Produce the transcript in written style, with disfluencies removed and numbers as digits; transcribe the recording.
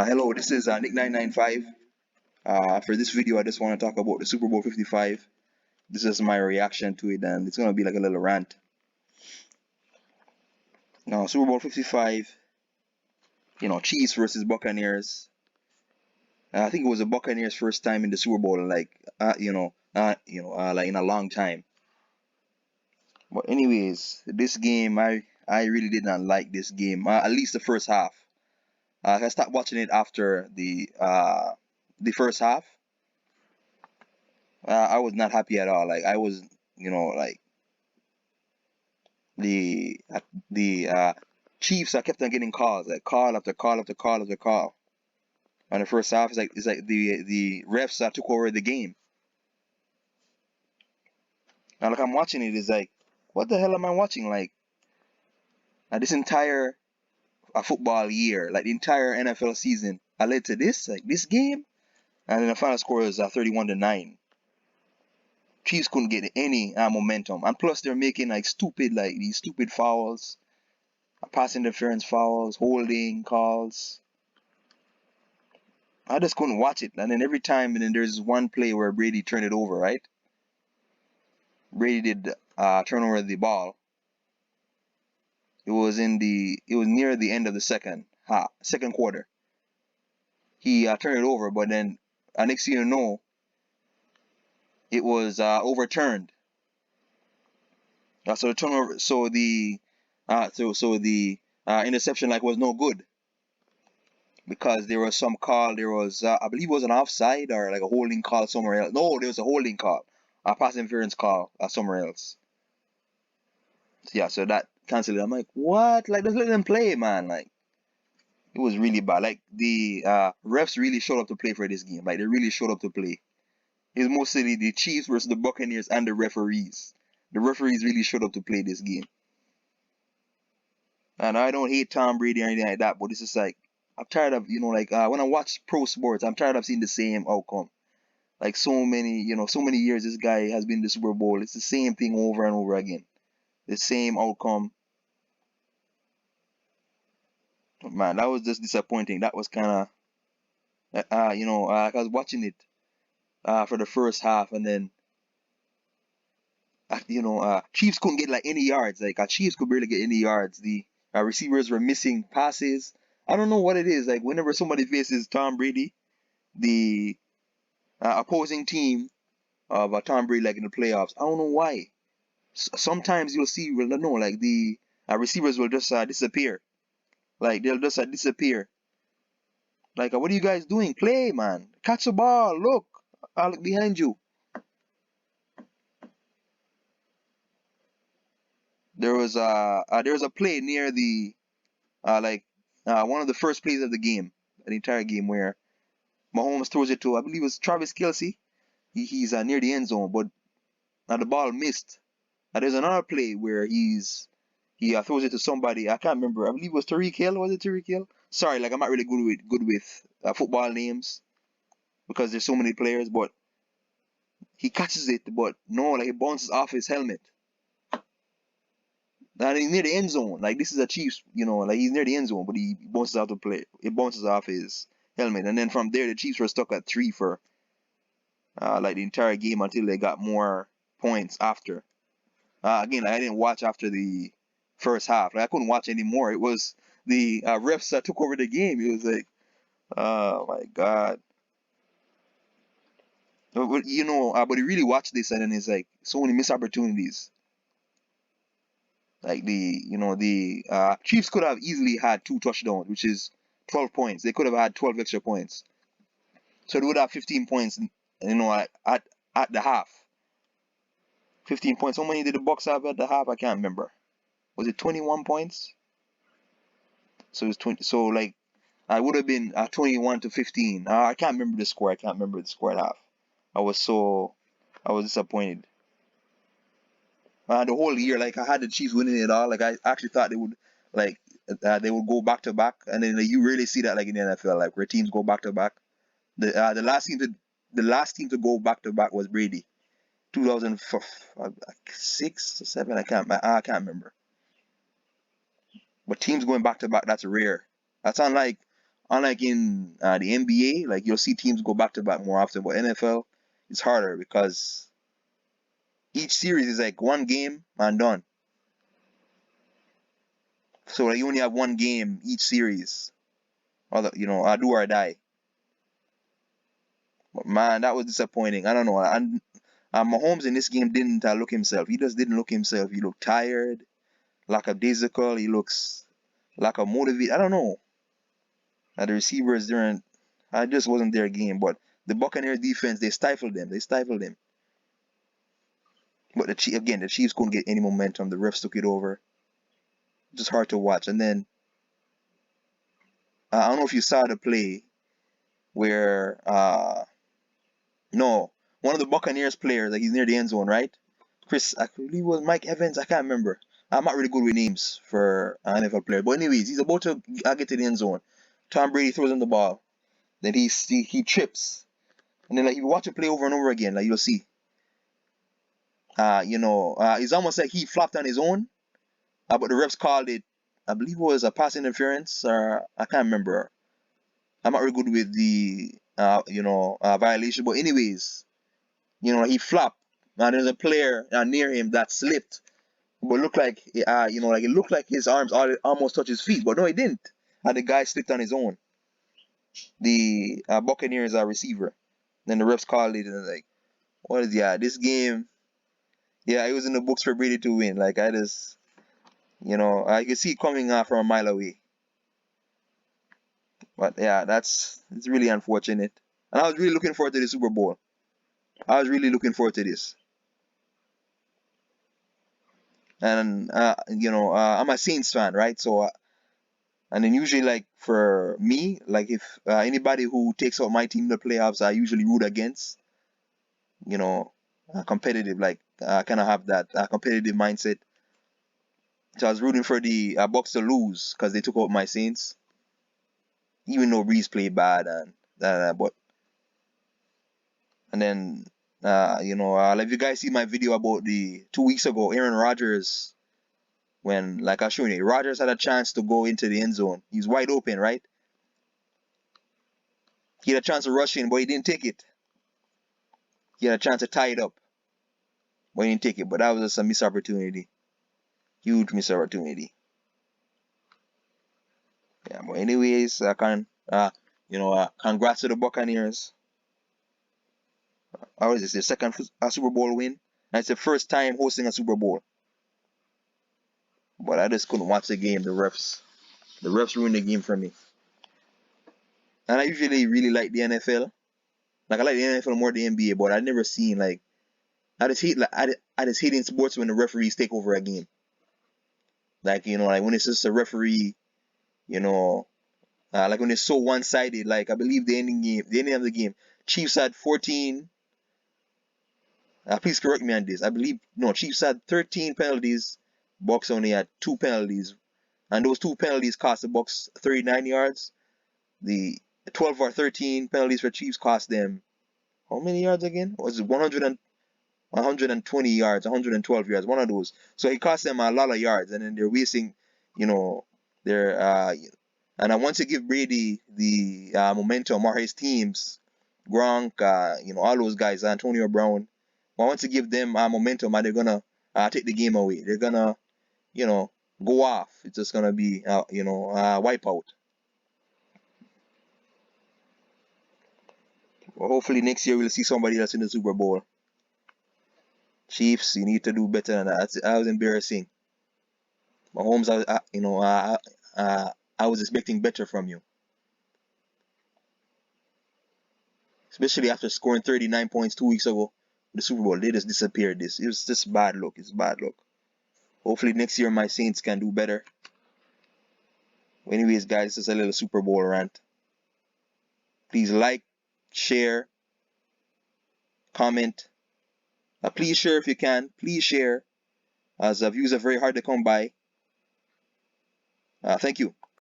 Hello, this is Nick995. For this video, I just want to talk about the Super Bowl 55. This is my reaction to it, and it's going to be like a little rant. Now, Super Bowl 55, Chiefs versus Buccaneers. I think it was the Buccaneers' first time in the Super Bowl, like in a long time. But anyways, this game, I really did not like this game. At least the first half. I stopped watching it after the first half. I was not happy at all. Like I was, like the the Chiefs. I kept on getting calls, like call after call after call after call. On the first half, it's like the refs took over the game. Now, like I'm watching it, it's like, what the hell am I watching? Like this entire football year, like the entire NFL season, I led to this game, and then the final score is 31-9. Chiefs couldn't get any momentum, and plus they're making like these stupid fouls, pass interference fouls, holding calls. I just couldn't watch it, and then every time, and then there's one play where Brady turned it over, right? Brady did turn over the ball. It was near the end of the second quarter. He turned it over, but then next thing you know, it was overturned. So the turnover, so the interception was no good because there was some call. There was I believe it was an offside or like a holding call somewhere else. No, there was a holding call, a pass interference call somewhere else. Yeah, so that canceled it. I'm like, what? Like, just let them play, man. Like, it was really bad. Like the refs really showed up to play for this game. Like they really showed up to play. It's mostly the Chiefs versus the Buccaneers and the referees. The referees really showed up to play this game. And I don't hate Tom Brady or anything like that, but it's just like I'm tired of when I watch pro sports, I'm tired of seeing the same outcome. Like so many years this guy has been in the Super Bowl. It's the same thing over and over again. The same outcome. Man, that was just disappointing. That was kind of I was watching it for the first half, and then Chiefs couldn't get like any yards. Like Chiefs could barely get any yards. The receivers were missing passes. I don't know what it is. Like whenever somebody faces Tom Brady, the opposing team of Tom Brady, like in the playoffs, I don't know why. Sometimes you'll see, well, no, like the receivers will just disappear. Like they'll just disappear. Like, what are you guys doing? Play, man. Catch the ball. Look, I look behind you. There was a play near the one of the first plays of the game, the entire game, where Mahomes throws it to, I believe it was Travis Kelce. He's near the end zone, but the ball missed. There's another play where he throws it to somebody. I can't remember. I believe it was Tyreek Hill. Was it Tyreek Hill? Sorry, like I'm not really good with football names because there's so many players. But he catches it, but no, like it bounces off his helmet. And he's near the end zone. Like this is a Chiefs, like he's near the end zone, but he bounces out the play. It bounces off his helmet, and then from there the Chiefs were stuck at 3 for like the entire game until they got more points after. Again, like, I didn't watch after the first half. Like I couldn't watch anymore. It was the refs that took over the game. It was like, oh my god. But but you really watch this, and then it's like so many missed opportunities. Like the Chiefs could have easily had 2 touchdowns, which is 12 points. They could have had 12 extra points, so they would have 15 points. At the half, 15 points. How many did the Bucks have at the half? I can't remember. Was it 21 points? So it was 20. So like, I would have been 21-15. I can't remember the score. I can't remember the score at half. I was disappointed. The whole year, like I had the Chiefs winning it all. Like I actually thought they would go back to back, and then you really see that like in the NFL, like where teams go back to back. The last team to go back to back was Brady, 2006 or 7. I can't remember. But teams going back to back, that's rare. That's unlike Unlike in the NBA, like you'll see teams go back to back more often, but NFL it's harder because each series is like one game and done. So like you only have one game each series, or I do or die. But man, that was disappointing. I don't know. And Mahomes in this game didn't look himself. He just didn't look himself. He looked tired, lackadaisical. He looks lack of motivate. I don't know. The receivers during, I just wasn't their game. But the Buccaneers defense, they stifled them. They stifled them. But the Chiefs couldn't get any momentum. The refs took it over. Just hard to watch. And then I don't know if you saw the play where no, one of the Buccaneers players, like he's near the end zone, right? Chris, I believe it was Mike Evans. I can't remember. I'm not really good with names for an NFL player. But anyways, he's about to get to the end zone. Tom Brady throws him the ball. Then he trips. And then like you watch it play over and over again, like you'll see. It's almost like he flopped on his own. But the refs called it, I believe it was a pass interference, or I can't remember. I'm not really good with the violation. But anyways, he flopped. And there's a player near him that slipped. But looked like like it looked like his arms almost touched his feet, but no, it didn't. And the guy slipped on his own. The Buccaneers receiver. Then the refs called it and they're like, what is this game? Yeah, it was in the books for Brady to win. Like I just, I could see it coming from a mile away. But yeah, it's really unfortunate. And I was really looking forward to the Super Bowl. I was really looking forward to this. And I'm a Saints fan, right? So and then usually, like for me, like if anybody who takes out my team in the playoffs, I usually root against. Competitive. Like I kind of have that competitive mindset. So I was rooting for the Bucks to lose because they took out my Saints, even though Breeze played bad and but and then like if you guys see my video about the 2 weeks ago, Aaron Rodgers, when like I showed you, Rodgers had a chance to go into the end zone. He's wide open, right? He had a chance to rush in, but he didn't take it. He had a chance to tie it up, but he didn't take it. But that was just a missed opportunity. Huge missed opportunity. Yeah, but anyways, congrats to the Buccaneers. How is this? Their second Super Bowl win. And it's the first time hosting a Super Bowl. But I just couldn't watch the game. The refs ruined the game for me. And I usually really like the NFL. Like I like the NFL more than the NBA, but I never seen like I just hate I just hate in sports when the referees take over a game. Like like when it's just a referee, like when it's so one-sided. Like I believe the ending of the game, Chiefs had 14. Please correct me on this. I believe no, Chiefs had 13 penalties. Bucks only had 2 penalties, and those 2 penalties cost the Bucks 39 yards. The 12 or 13 penalties for Chiefs cost them how many yards again? Was it 120 yards, 112 yards, one of those. So it cost them a lot of yards, and then they're wasting, their and I want to give Brady the momentum or his teams, Gronk, all those guys, Antonio Brown. I want to give them momentum, and they're gonna take the game away. They're gonna, go off. It's just gonna be, wipe out. Well, hopefully next year we'll see somebody else in the Super Bowl. Chiefs, you need to do better than that. That was embarrassing. Mahomes, I was expecting better from you, especially after scoring 39 points 2 weeks ago. The Super Bowl, they just disappeared. It was just bad luck. It's bad luck. Hopefully next year my Saints can do better. Anyways, guys, this is a little Super Bowl rant. Please like, share, comment. Please share if you can. Please share, as views are very hard to come by. Thank you.